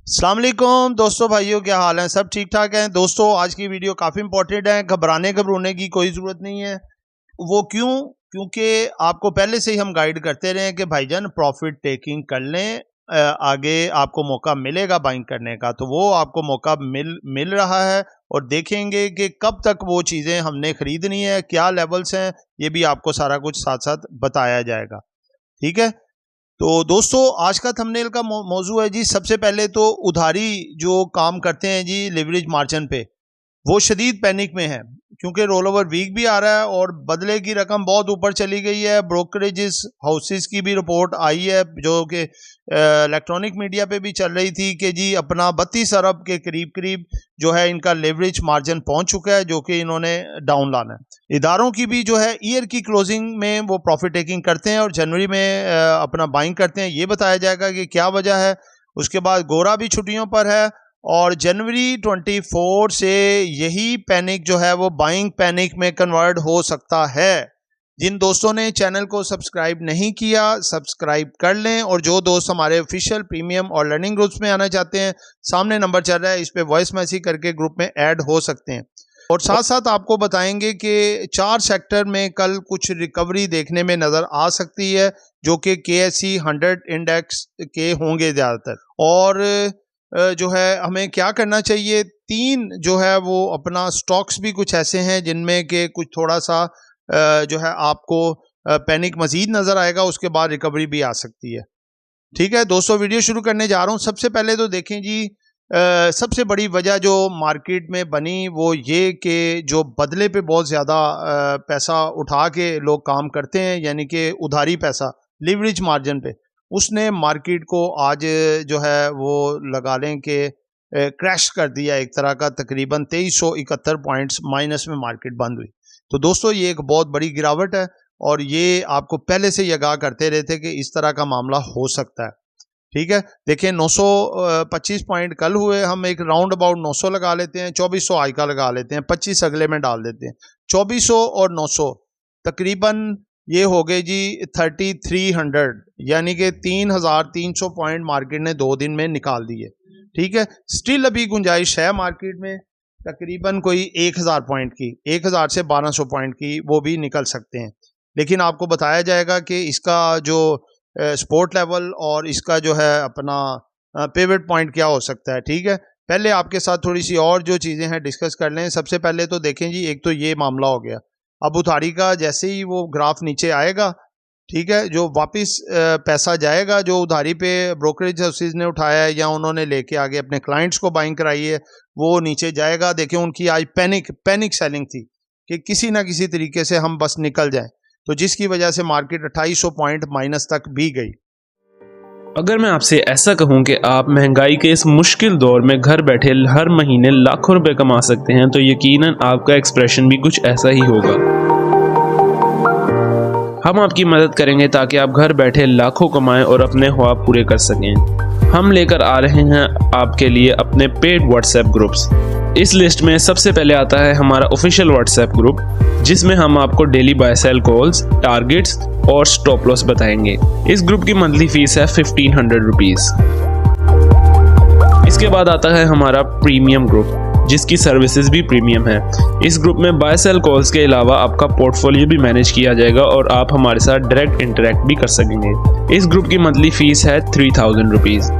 अस्सलाम वालेकुम दोस्तों, भाइयों, क्या हाल है? सब ठीक ठाक हैं? दोस्तों, आज की वीडियो काफ़ी इंपॉर्टेंट है। घबराने की कोई ज़रूरत नहीं है। वो क्यों? क्योंकि आपको पहले से ही हम गाइड करते रहे हैं कि भाईजान प्रॉफिट टेकिंग कर लें, आगे आपको मौका मिलेगा बाइंग करने का। तो वो आपको मौका मिल रहा है और देखेंगे कि कब तक वो चीज़ें हमने खरीदनी है, क्या लेवल्स हैं, ये भी आपको सारा कुछ साथ साथ बताया जाएगा। ठीक है। तो दोस्तों, आज का थंबनेल का मौजू है जी, सबसे पहले तो उधारी जो काम करते हैं जी लिवरेज मार्जिन पे, वो शदीद पैनिक में है क्योंकि रोल ओवर वीक भी आ रहा है और बदले की रकम बहुत ऊपर चली गई है। ब्रोकरेजेस हाउसेस की भी रिपोर्ट आई है जो कि इलेक्ट्रॉनिक मीडिया पे भी चल रही थी कि जी अपना 32 अरब के करीब करीब जो है इनका लेवरेज मार्जिन पहुंच चुका है, जो कि इन्होंने डाउन लाना है। इदारों की भी जो है ईयर की क्लोजिंग में वो प्रॉफिट टेकिंग करते हैं और जनवरी में अपना बाइंग करते हैं। ये बताया जाएगा कि क्या वजह है। उसके बाद गोरा भी छुट्टियों पर है और जनवरी 24 से यही पैनिक जो है वो बाइंग पैनिक में कन्वर्ट हो सकता है। जिन दोस्तों ने चैनल को सब्सक्राइब नहीं किया, सब्सक्राइब कर लें, और जो दोस्त हमारे ऑफिशियल प्रीमियम और लर्निंग ग्रुप्स में आना चाहते हैं, सामने नंबर चल रहा है, इस पे वॉइस मैसेज करके ग्रुप में ऐड हो सकते हैं। और साथ साथ आपको बताएंगे कि 4 सेक्टर में कल कुछ रिकवरी देखने में नजर आ सकती है, जो कि KSE 100 इंडेक्स के होंगे ज़्यादातर। और जो है हमें क्या करना चाहिए, 3 जो है वो अपना स्टॉक्स भी कुछ ऐसे हैं जिनमें के कुछ थोड़ा सा जो है आपको पैनिक मजीद नज़र आएगा, उसके बाद रिकवरी भी आ सकती है। ठीक है दोस्तों, वीडियो शुरू करने जा रहा हूँ। सबसे पहले तो देखें जी, सबसे बड़ी वजह जो मार्केट में बनी वो ये कि जो बदले पे बहुत ज़्यादा पैसा उठा के लोग काम करते हैं, यानी कि उधारी पैसा लिवरेज मार्जिन पे, उसने मार्केट को आज जो है वो लगा लें कि क्रैश कर दिया एक तरह का। तकरीबन 2371 पॉइंट्स माइनस में मार्केट बंद हुई। तो दोस्तों, ये एक बहुत बड़ी गिरावट है और ये आपको पहले से ही आगाह करते रहे थे कि इस तरह का मामला हो सकता है। ठीक है, देखिए 925 पॉइंट कल हुए, हम एक राउंड अबाउट 900 लगा लेते हैं, 2400 आई का लगा लेते हैं, 25 अगले में डाल देते हैं। 2400 और 900 तकरीबन ये हो गए जी 3300, यानी कि 3300 पॉइंट मार्केट ने 2 दिन में निकाल दिए। ठीक है, स्टिल अभी गुंजाइश है मार्केट में तकरीबन कोई 1000 पॉइंट की, 1000 से 1200 पॉइंट की वो भी निकल सकते हैं। लेकिन आपको बताया जाएगा कि इसका जो सपोर्ट लेवल और इसका जो है अपना पिवट पॉइंट क्या हो सकता है। ठीक है, पहले आपके साथ थोड़ी सी और जो चीज़ें हैं डिस्कस कर लें। सबसे पहले तो देखें जी, एक तो ये मामला हो गया। अब उधारी का जैसे ही वो ग्राफ नीचे आएगा, ठीक है, जो वापस पैसा जाएगा जो उधारी पे ब्रोकरेज हाउसेज ने उठाया है या उन्होंने लेके आगे अपने क्लाइंट्स को बाइंग कराई है, वो नीचे जाएगा। देखिए उनकी आज पैनिक सेलिंग थी कि किसी ना किसी तरीके से हम बस निकल जाएं, तो जिसकी वजह से मार्केट 2800 पॉइंट माइनस तक भी गई। अगर मैं आपसे ऐसा कहूं कि आप महंगाई के इस मुश्किल दौर में घर बैठे हर महीने लाखों रुपए कमा सकते हैं, तो यकीनन आपका एक्सप्रेशन भी कुछ ऐसा ही होगा। हम आपकी मदद करेंगे ताकि आप घर बैठे लाखों कमाएं और अपने ख्वाब पूरे कर सकें। हम लेकर आ रहे हैं आपके लिए अपने पेड व्हाट्सएप ग्रुप्स। इस लिस्ट में सबसे पहले आता है हमारा ऑफिशियल व्हाट्सएप ग्रुप, जिसमें हम आपको daily buy sell calls, targets और स्टॉप लॉस बताएंगे। इस ग्रुप की मंथली फीस है 1500 रुपीज। इसके बाद आता है हमारा प्रीमियम ग्रुप, जिसकी सर्विसेज भी प्रीमियम है। इस ग्रुप में बाय सेल कॉल्स के अलावा आपका पोर्टफोलियो भी मैनेज किया जाएगा और आप हमारे साथ डायरेक्ट इंटरेक्ट भी कर सकेंगे। इस ग्रुप की मंथली फीस है 3000 रुपीज।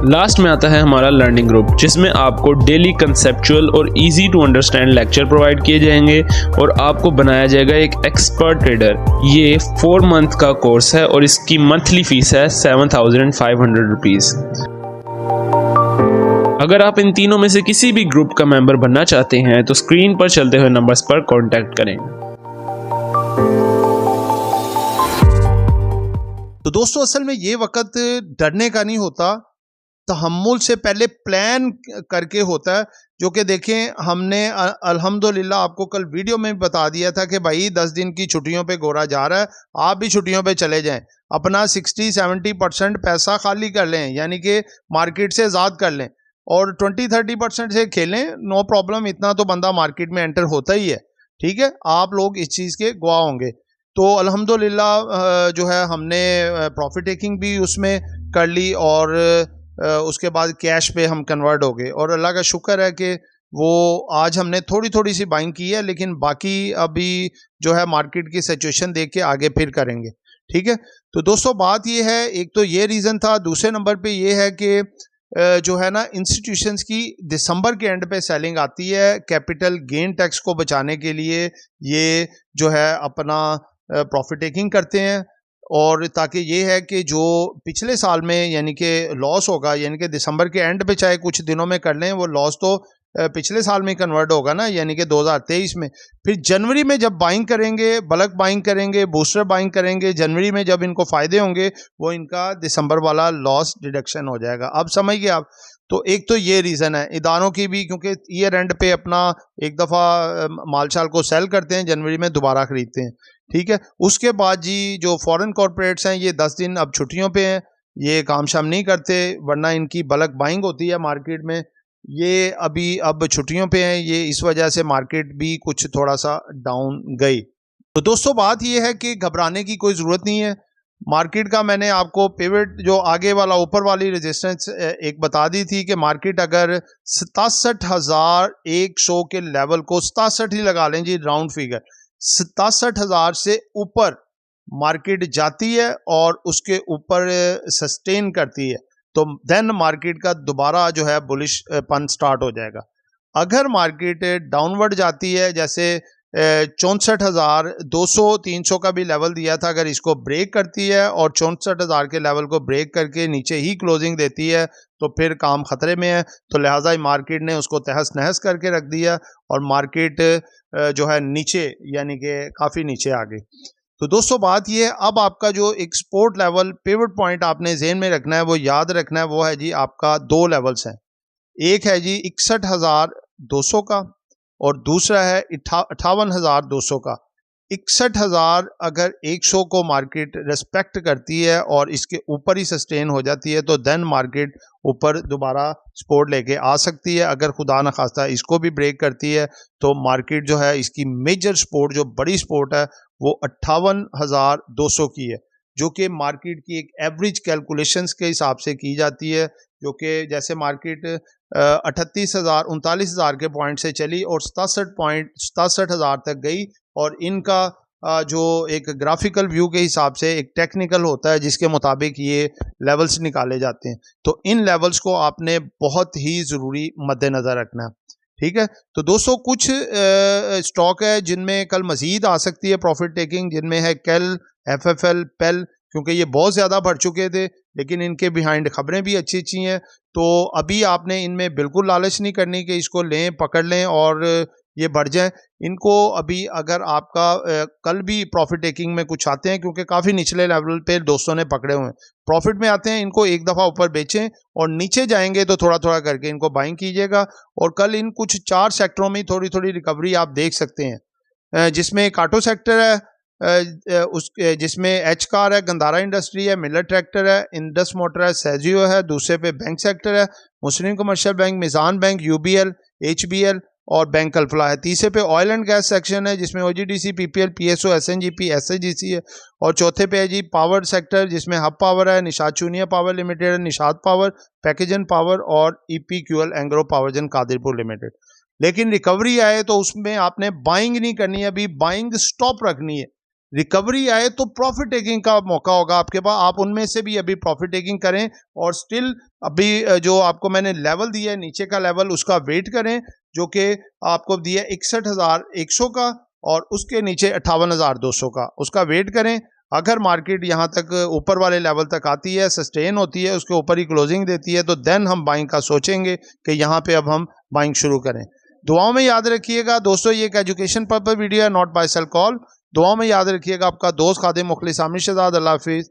लास्ट में आता है हमारा लर्निंग ग्रुप, जिसमें आपको डेली कंसेप्चुअल और easy to understand lecture provide किए जाएंगे और आपको बनाया जाएगा एक एक्सपर्ट ट्रेडर। ये 4 मंथ का कोर्स है और इसकी मंथली फीस है 7500 रुपीज। अगर आप इन तीनों में से किसी भी ग्रुप का मेंबर बनना चाहते हैं तो स्क्रीन पर चलते हुए नंबर्स पर कांटेक्ट करें। तो दोस्तों, असल में ये वक्त डरने का नहीं होता, तहम्मुल से पहले प्लान करके होता है। जो कि देखें, हमने अल्हम्दुलिल्लाह आपको कल वीडियो में बता दिया था कि भाई 10 दिन की छुट्टियों पे गोरा जा रहा है, आप भी छुट्टियों पे चले जाएं, अपना 60-70% पैसा खाली कर लें, यानी कि मार्केट से आज़ाद कर लें और 20-30% से खेलें, नो प्रॉब्लम। इतना तो बंदा मार्केट में एंटर होता ही है। ठीक है, आप लोग इस चीज़ के गवाह होंगे। तो अल्हम्दुलिल्लाह जो है हमने प्रॉफिट टेकिंग भी उसमें कर ली और उसके बाद कैश पे हम कन्वर्ट हो गए, और अल्लाह का शुक्र है कि वो आज हमने थोड़ी थोड़ी सी बाइंग की है, लेकिन बाकी अभी जो है मार्केट की सिचुएशन देख के आगे फिर करेंगे। ठीक है, तो दोस्तों बात ये है, एक तो ये रीज़न था, दूसरे नंबर पे ये है कि जो है ना इंस्टीट्यूशंस की दिसंबर के एंड पे सेलिंग आती है कैपिटल गेन टैक्स को बचाने के लिए। ये जो है अपना प्रॉफिट टेकिंग करते हैं, और ताकि ये है कि जो पिछले साल में यानी कि लॉस होगा, यानी कि दिसंबर के एंड पे चाहे कुछ दिनों में कर लें, वो लॉस तो पिछले साल में कन्वर्ट होगा ना, यानी कि 2023 में। फिर जनवरी में जब बाइंग करेंगे, बल्क बाइंग करेंगे, बूस्टर बाइंग करेंगे, जनवरी में जब इनको फायदे होंगे, वो इनका दिसंबर वाला लॉस डिडक्शन हो जाएगा। अब समझ गए आप? तो एक तो ये रीज़न है इदारों की भी, क्योंकि ईयर एंड पे अपना एक दफ़ा माल शाल को सेल करते हैं, जनवरी में दोबारा खरीदते हैं। ठीक है, उसके बाद जी जो फॉरेन कॉरपोरेट्स हैं, ये 10 दिन अब छुट्टियों पे हैं, ये काम शाम नहीं करते, वरना इनकी बल्क बाइंग होती है मार्केट में। ये अभी अब छुट्टियों पे हैं, ये इस वजह से मार्केट भी कुछ थोड़ा सा डाउन गई। तो दोस्तों बात ये है कि घबराने की कोई ज़रूरत नहीं है। मार्केट का मैंने आपको पिवट जो आगे वाला ऊपर वाली रेजिस्टेंस एक बता दी थी कि मार्केट अगर 67,100 के लेवल को, 67 ही लगा लें जी राउंड फिगर, 67,000 से ऊपर मार्केट जाती है और उसके ऊपर सस्टेन करती है, तो देन मार्केट का दोबारा जो है बुलिश पन स्टार्ट हो जाएगा। अगर मार्केट डाउनवर्ड जाती है, जैसे 64,200-300 का भी लेवल दिया था, अगर इसको ब्रेक करती है और 64,000 के लेवल को ब्रेक करके नीचे ही क्लोजिंग देती है, तो फिर काम खतरे में है। तो लिहाजा मार्केट ने उसको तहस नहस करके रख दिया और मार्केट जो है नीचे, यानी कि काफ़ी नीचे आ गई। तो दोस्तों बात ये है, अब आपका जो एक सपोर्ट लेवल, पिवट पॉइंट आपने जेहन में रखना है, वो याद रखना है, वो है जी आपका 2 लेवल्स हैं। एक है जी 61,200 का और दूसरा है 58,200 का। 61,000 अगर 100 को मार्केट रेस्पेक्ट करती है और इसके ऊपर ही सस्टेन हो जाती है, तो देन मार्केट ऊपर दोबारा सपोर्ट लेके आ सकती है। अगर खुदा न खास्ता इसको भी ब्रेक करती है, तो मार्केट जो है इसकी मेजर सपोर्ट, जो बड़ी सपोर्ट है, वो 58,200 की है, जो कि मार्केट की एक एवरेज कैलकुलेशंस के हिसाब से की जाती है, जो कि जैसे मार्केट 38,000 39,000 के पॉइंट से चली और 67,000 तक गई, और इनका जो एक ग्राफिकल व्यू के हिसाब से एक टेक्निकल होता है जिसके मुताबिक ये लेवल्स निकाले जाते हैं। तो इन लेवल्स को आपने बहुत ही ज़रूरी मद्देनज़र रखना है। ठीक है, तो दोस्तों कुछ स्टॉक है जिनमें कल मज़ीद आ सकती है प्रॉफिट टेकिंग, जिनमें है केल, FFL, पेल, क्योंकि ये बहुत ज़्यादा बढ़ चुके थे, लेकिन इनके बिहाइंड खबरें भी अच्छी अच्छी हैं। तो अभी आपने इनमें बिल्कुल लालच नहीं करनी कि इसको लें, पकड़ लें और ये बढ़ जाए। इनको अभी अगर आपका कल भी प्रॉफिट टेकिंग में कुछ आते हैं, क्योंकि काफ़ी निचले लेवल पे दोस्तों ने पकड़े हुए हैं, प्रॉफिट में आते हैं, इनको एक दफ़ा ऊपर बेचें और नीचे जाएंगे तो थोड़ा थोड़ा करके इनको बाइंग कीजिएगा। और कल इन कुछ 4 सेक्टरों में थोड़ी थोड़ी रिकवरी आप देख सकते हैं, जिसमें एक ऑटो सेक्टर है, जिसमें एच कार है, गंदारा इंडस्ट्री है, मिलर ट्रैक्टर है, इंडस मोटर है, सेजियो है। दूसरे पे बैंक सेक्टर है, Muslim commercial bank, Meezan bank, UBL, HBL और बैंक कल्फला है। तीसरे पे ऑयल एंड गैस सेक्शन है, जिसमें OGDC, PPL, PSO, SNGP, SAGC है। और चौथे पे है जी पावर सेक्टर, जिसमें हब पावर है, Nishat Chunian power limited, Nishat power, पैकेजन पावर और EPQL Engro powergen Qadirpur limited. लेकिन रिकवरी आए तो उसमें आपने बाइंग नहीं करनी है, अभी बाइंग स्टॉप रखनी है। रिकवरी आए तो प्रॉफिट टेकिंग का मौका होगा आपके पास, आप उनमें से भी अभी प्रॉफिट टेकिंग करें। और स्टिल अभी जो आपको मैंने लेवल दिया है, नीचे का लेवल, उसका वेट करें, जो कि आपको दिया 61,100 का और उसके नीचे 58,200 का, उसका वेट करें। अगर मार्केट यहाँ तक ऊपर वाले लेवल तक आती है, सस्टेन होती है, उसके ऊपर ही क्लोजिंग देती है, तो देन हम बाइंग का सोचेंगे कि यहाँ पे अब हम बाइंग शुरू करें। दुआओं में याद रखिएगा दोस्तों, ये एक एजुकेशन पर्पस वीडियो है, नॉट बाय सेल कॉल। दुआओं में याद रखिएगा। आपका दोस्त खादिम मुखलिस आमिर शहजाद। अल्लाह हाफिज़।